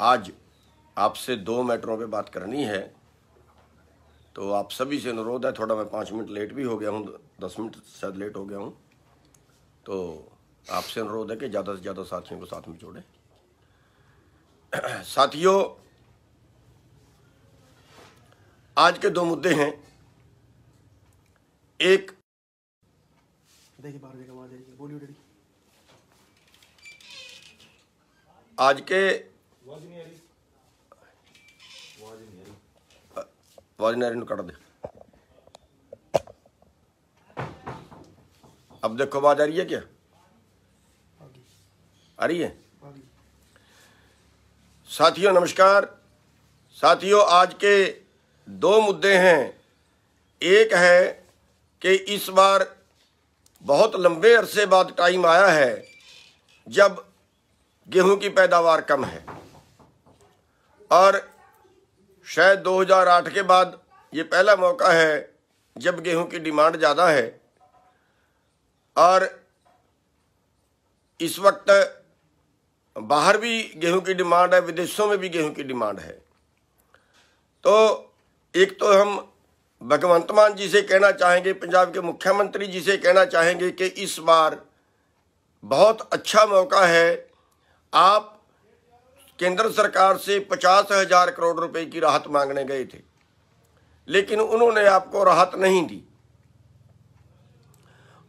आज आपसे 2 मैटरों पे बात करनी है, तो आप सभी से अनुरोध है, थोड़ा मैं 5 मिनट लेट भी हो गया हूँ, 10 मिनट शायद लेट हो गया हूँ, तो आपसे अनुरोध है कि ज़्यादा से ज़्यादा साथियों को साथ में जोड़ें। साथियों, आज के 2 मुद्दे हैं। एक, देखिए बाहर देखा आवाज आएगी, बोलिए डैडी। आज के वाजनारी काट दे। अब देखो आवाज आ रही है क्या? आ रही है? साथियों नमस्कार। साथियों, आज के 2 मुद्दे हैं। एक है कि इस बार बहुत लंबे अरसे बाद टाइम आया है जब गेहूं की पैदावार कम है, और शायद 2008 के बाद ये पहला मौका है जब गेहूं की डिमांड ज़्यादा है। और इस वक्त बाहर भी गेहूं की डिमांड है, विदेशों में भी गेहूं की डिमांड है। तो एक तो हम भगवंत मान जी से कहना चाहेंगे, पंजाब के मुख्यमंत्री जी से कहना चाहेंगे कि इस बार बहुत अच्छा मौका है। आप केंद्र सरकार से 50,000 करोड़ रुपए की राहत मांगने गए थे, लेकिन उन्होंने आपको राहत नहीं दी,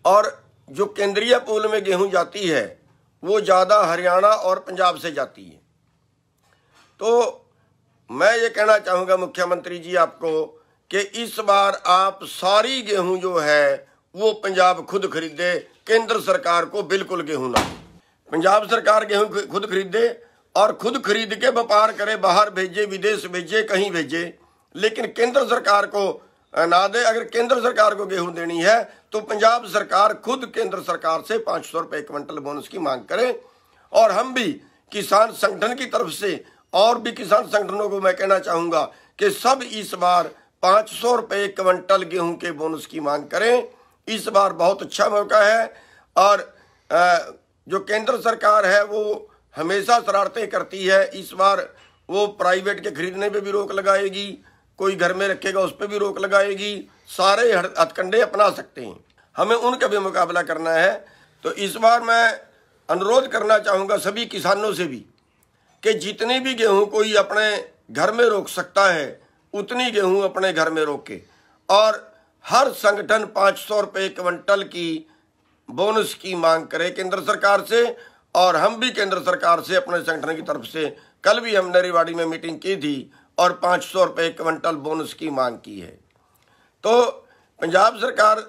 और जो केंद्रीय पूल में गेहूं जाती है वो ज़्यादा हरियाणा और पंजाब से जाती है। तो मैं ये कहना चाहूँगा मुख्यमंत्री जी आपको कि इस बार आप सारी गेहूं जो है वो पंजाब खुद खरीदे, केंद्र सरकार को बिल्कुल गेहूं ना दे। पंजाब सरकार गेहूं खुद खरीदे और खुद खरीद के व्यापार करे, बाहर भेजे, विदेश भेजे, कहीं भेजे, लेकिन केंद्र सरकार को ना दे। अगर केंद्र सरकार को गेहूं देनी है तो पंजाब सरकार खुद केंद्र सरकार से 500 रुपये क्विंटल बोनस की मांग करे। और हम भी किसान संगठन की तरफ से और भी किसान संगठनों को मैं कहना चाहूँगा कि सब इस बार 500 रुपये क्विंटल गेहूं के बोनस की मांग करें। इस बार बहुत अच्छा मौका है। और जो केंद्र सरकार है वो हमेशा शरारतें करती है। इस बार वो प्राइवेट के खरीदने पे भी रोक लगाएगी, कोई घर में रखेगा उस पर भी रोक लगाएगी, सारे हथकंडे अपना सकते हैं। हमें उनका भी मुकाबला करना है। तो इस बार मैं अनुरोध करना चाहूँगा सभी किसानों से भी कि जितनी भी गेहूँ कोई अपने घर में रोक सकता है उतनी गेहूँ अपने घर में रोके, और हर संगठन 500 रुपये क्विंटल की बोनस की मांग करे केंद्र सरकार से। और हम भी केंद्र सरकार से अपने संगठन की तरफ से कल भी हमने रेवाड़ी में मीटिंग की थी और 500 रुपये क्विंटल बोनस की मांग की है। तो पंजाब सरकार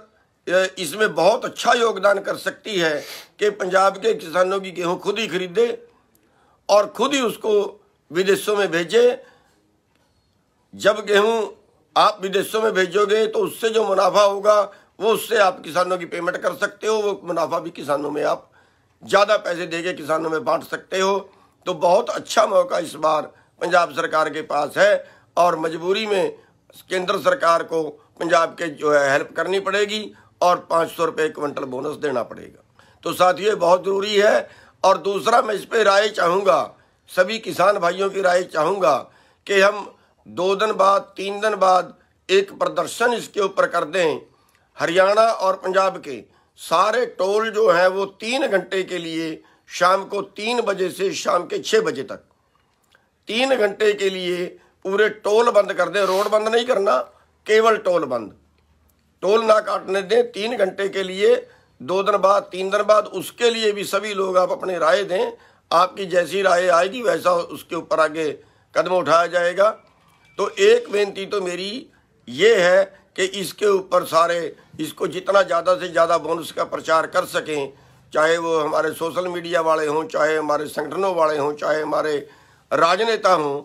इसमें बहुत अच्छा योगदान कर सकती है कि पंजाब के किसानों की गेहूं खुद ही खरीदे और खुद ही उसको विदेशों में भेजे। जब गेहूं आप विदेशों में भेजोगे तो उससे जो मुनाफा होगा वो उससे आप किसानों की पेमेंट कर सकते हो, वो मुनाफा भी किसानों में आप ज़्यादा पैसे देके किसानों में बांट सकते हो। तो बहुत अच्छा मौका इस बार पंजाब सरकार के पास है, और मजबूरी में केंद्र सरकार को पंजाब के जो है हेल्प करनी पड़ेगी और 500 रुपये क्विंटल बोनस देना पड़ेगा। तो साथियों बहुत ज़रूरी है। और दूसरा मैं इस पर राय चाहूँगा, सभी किसान भाइयों की राय चाहूँगा कि हम 2 दिन बाद 3 दिन बाद एक प्रदर्शन इसके ऊपर कर दें। हरियाणा और पंजाब के सारे टोल जो हैं वो 3 घंटे के लिए शाम को 3 बजे से शाम के 6 बजे तक 3 घंटे के लिए पूरे टोल बंद कर दें। रोड बंद नहीं करना, केवल टोल बंद, टोल ना काटने दें 3 घंटे के लिए। 2 दिन बाद 3 दिन बाद उसके लिए भी सभी लोग आप अपनी राय दें। आपकी जैसी राय आएगी वैसा उसके ऊपर आगे कदम उठाया जाएगा। तो एक बेनती तो मेरी ये है कि इसके ऊपर सारे इसको जितना ज़्यादा से ज़्यादा बोनस का प्रचार कर सकें, चाहे वो हमारे सोशल मीडिया वाले हों, चाहे हमारे संगठनों वाले हों, चाहे हमारे राजनेता हों।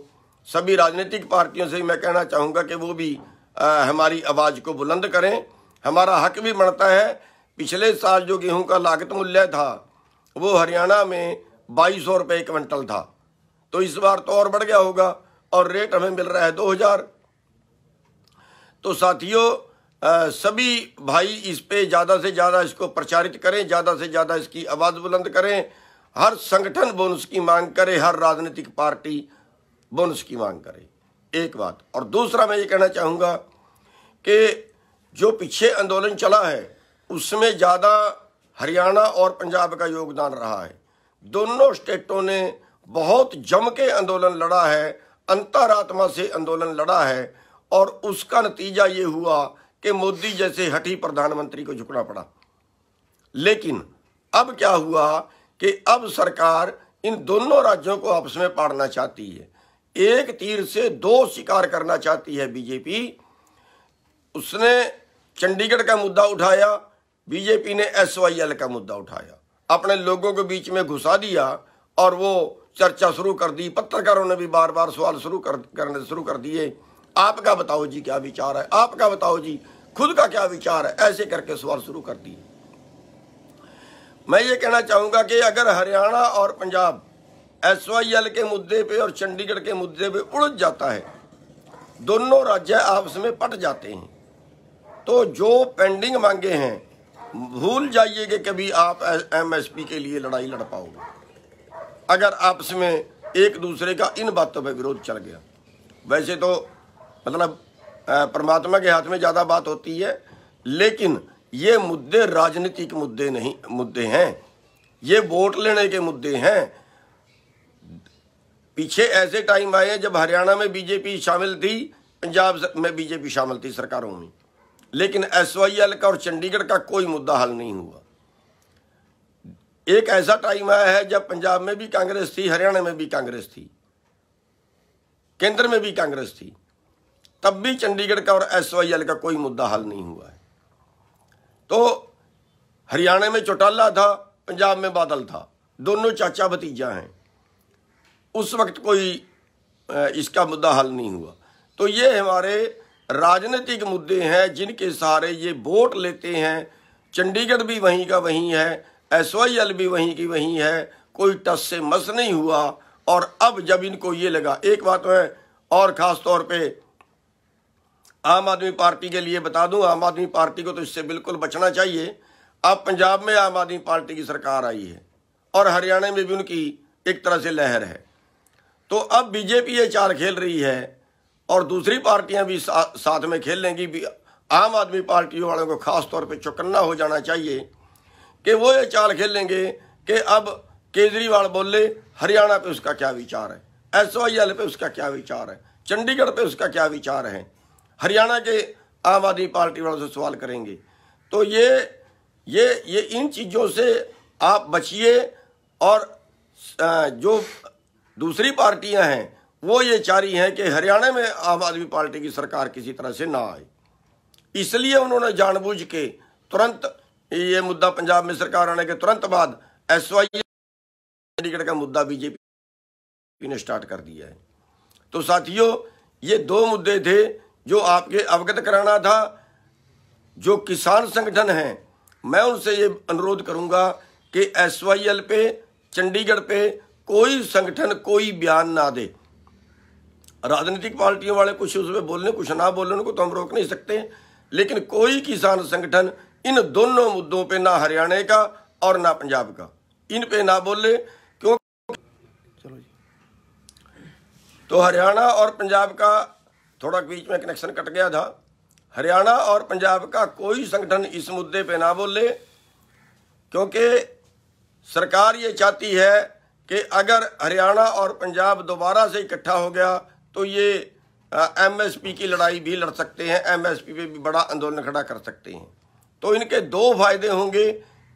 सभी राजनीतिक पार्टियों से मैं कहना चाहूँगा कि वो भी हमारी आवाज़ को बुलंद करें। हमारा हक भी बनता है। पिछले साल जो गेहूं का लागत मूल्य था वो हरियाणा में 2200 रुपये क्विंटल था, तो इस बार तो और बढ़ गया होगा, और रेट हमें मिल रहा है 2000। तो साथियों सभी भाई इस पे ज़्यादा से ज़्यादा इसको प्रचारित करें, ज़्यादा से ज़्यादा इसकी आवाज़ बुलंद करें। हर संगठन बोनस की मांग करे, हर राजनीतिक पार्टी बोनस की मांग करे, एक बात। और दूसरा मैं ये कहना चाहूँगा कि जो पीछे आंदोलन चला है उसमें ज़्यादा हरियाणा और पंजाब का योगदान रहा है। दोनों स्टेटों ने बहुत जम के आंदोलन लड़ा है, अंतरात्मा से आंदोलन लड़ा है, और उसका नतीजा ये हुआ कि मोदी जैसे हठी प्रधानमंत्री को झुकना पड़ा। लेकिन अब क्या हुआ कि अब सरकार इन दोनों राज्यों को आपस में पाड़ना चाहती है, एक तीर से दो शिकार करना चाहती है बीजेपी। उसने चंडीगढ़ का मुद्दा उठाया, बीजेपी ने SYL का मुद्दा उठाया, अपने लोगों के बीच में घुसा दिया और वो चर्चा शुरू कर दी। पत्रकारों ने भी बार बार सवाल करने शुरू कर दिए, आपका बताओ जी क्या विचार है, आपका बताओ जी खुद का क्या विचार है, ऐसे करके सवाल शुरू कर दिए। मैं ये कहना चाहूँगा कि अगर हरियाणा और पंजाब SYL के मुद्दे पे और चंडीगढ़ के मुद्दे पे उलझ जाता है, दोनों राज्य आपस में पट जाते हैं, तो जो पेंडिंग मांगे हैं भूल जाइए कि कभी आप MSP के लिए लड़ाई लड़ पाओगे, अगर आपस में एक दूसरे का इन बातों पर विरोध चल गया। वैसे तो मतलब परमात्मा के हाथ में ज़्यादा बात होती है, लेकिन ये मुद्दे राजनीतिक मुद्दे हैं, ये वोट लेने के मुद्दे हैं। पीछे ऐसे टाइम आए हैं जब हरियाणा में बीजेपी शामिल थी, पंजाब में बीजेपी शामिल थी सरकारों में, लेकिन SYL का और चंडीगढ़ का कोई मुद्दा हल नहीं हुआ। एक ऐसा टाइम आया है जब पंजाब में भी कांग्रेस थी, हरियाणा में भी कांग्रेस थी, केंद्र में भी कांग्रेस थी, तब भी चंडीगढ़ का और SYL का कोई मुद्दा हल नहीं हुआ है। तो हरियाणा में चौटाला था, पंजाब में बादल था, दोनों चाचा भतीजा हैं, उस वक्त कोई इसका मुद्दा हल नहीं हुआ। तो ये हमारे राजनीतिक मुद्दे हैं जिनके सहारे ये वोट लेते हैं। चंडीगढ़ भी वहीं का वहीं है, SYL भी वहीं की वहीं है, कोई टस से मस नहीं हुआ। और अब जब इनको ये लगा, एक बात है और ख़ास तौर पे आम आदमी पार्टी के लिए बता दूं, आम आदमी पार्टी को तो इससे बिल्कुल बचना चाहिए। अब पंजाब में आम आदमी पार्टी की सरकार आई है और हरियाणा में भी उनकी एक तरह से लहर है, तो अब बीजेपी ये चाल खेल रही है और दूसरी पार्टियां भी साथ में खेल लेंगी। भी आम आदमी पार्टी वालों को खास तौर पे चौकन्ना हो जाना चाहिए कि वो ये चाल खेल लेंगे कि अब केजरीवाल बोले हरियाणा पे उसका क्या विचार है, SYL पे उसका क्या विचार है, चंडीगढ़ पे उसका क्या विचार है, हरियाणा के आम आदमी पार्टी वालों से सवाल करेंगे। तो ये इन चीज़ों से आप बचिए। और जो दूसरी पार्टियां हैं वो ये चाह रही हैं कि हरियाणा में आम आदमी पार्टी की सरकार किसी तरह से ना आए, इसलिए उन्होंने जानबूझ के तुरंत ये मुद्दा पंजाब में सरकार आने के तुरंत बाद SYL चंडीगढ़ का मुद्दा बीजेपी ने स्टार्ट कर दिया है। तो साथियों, ये दो मुद्दे थे जो आपके अवगत कराना था। जो किसान संगठन हैं, मैं उनसे ये अनुरोध करूंगा कि SYL पे, चंडीगढ़ पे कोई संगठन कोई बयान ना दे। राजनीतिक पार्टियों वाले कुछ उसमें बोलने कुछ ना बोलने, उनको तो हम रोक नहीं सकते, लेकिन कोई किसान संगठन इन दोनों मुद्दों पे, ना हरियाणा का और ना पंजाब का, इन पे ना बोले। क्यों? चलो जी। तो हरियाणा और पंजाब का थोड़ा बीच में कनेक्शन कट गया था। हरियाणा और पंजाब का कोई संगठन इस मुद्दे पे ना बोले, क्योंकि सरकार ये चाहती है कि अगर हरियाणा और पंजाब दोबारा से इकट्ठा हो गया तो ये MSP की लड़ाई भी लड़ सकते हैं, MSP पे भी बड़ा आंदोलन खड़ा कर सकते हैं। तो इनके दो फायदे होंगे,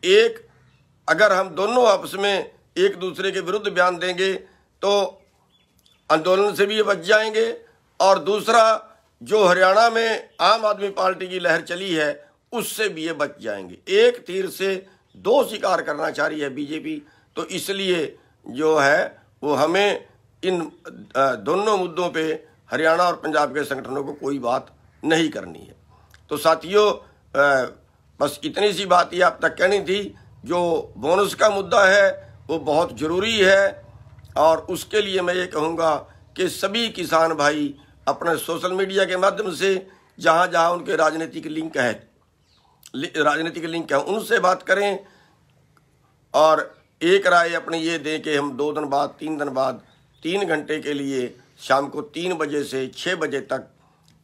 एक, अगर हम दोनों आपस में एक दूसरे के विरुद्ध बयान देंगे तो आंदोलन से भी ये बच जाएंगे, और दूसरा, जो हरियाणा में आम आदमी पार्टी की लहर चली है उससे भी ये बच जाएंगे। एक तीर से दो शिकार करना चाह रही है बीजेपी। तो इसलिए जो है वो हमें इन दोनों मुद्दों पे हरियाणा और पंजाब के संगठनों को कोई बात नहीं करनी है। तो साथियों, बस इतनी सी बात ही आप तक कहनी थी। जो बोनस का मुद्दा है वो बहुत ज़रूरी है, और उसके लिए मैं ये कहूँगा कि सभी किसान भाई अपने सोशल मीडिया के माध्यम से जहाँ जहाँ उनके राजनीतिक लिंक है उनसे बात करें, और एक राय अपनी ये दें कि हम 2 दिन बाद 3 दिन बाद 3 घंटे के लिए शाम को 3 बजे से 6 बजे तक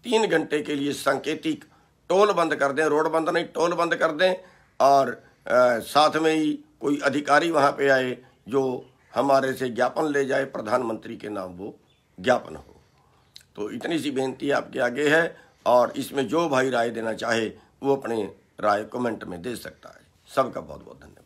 3 घंटे के लिए सांकेतिक टोल बंद कर दें, रोड बंद नहीं, टोल बंद कर दें, और साथ में ही कोई अधिकारी वहाँ पे आए जो हमारे से ज्ञापन ले जाए, प्रधानमंत्री के नाम वो ज्ञापन हो। तो इतनी सी बेनती आपके आगे है, और इसमें जो भाई राय देना चाहे वो अपने राय कमेंट में दे सकता है। सबका बहुत बहुत धन्यवाद।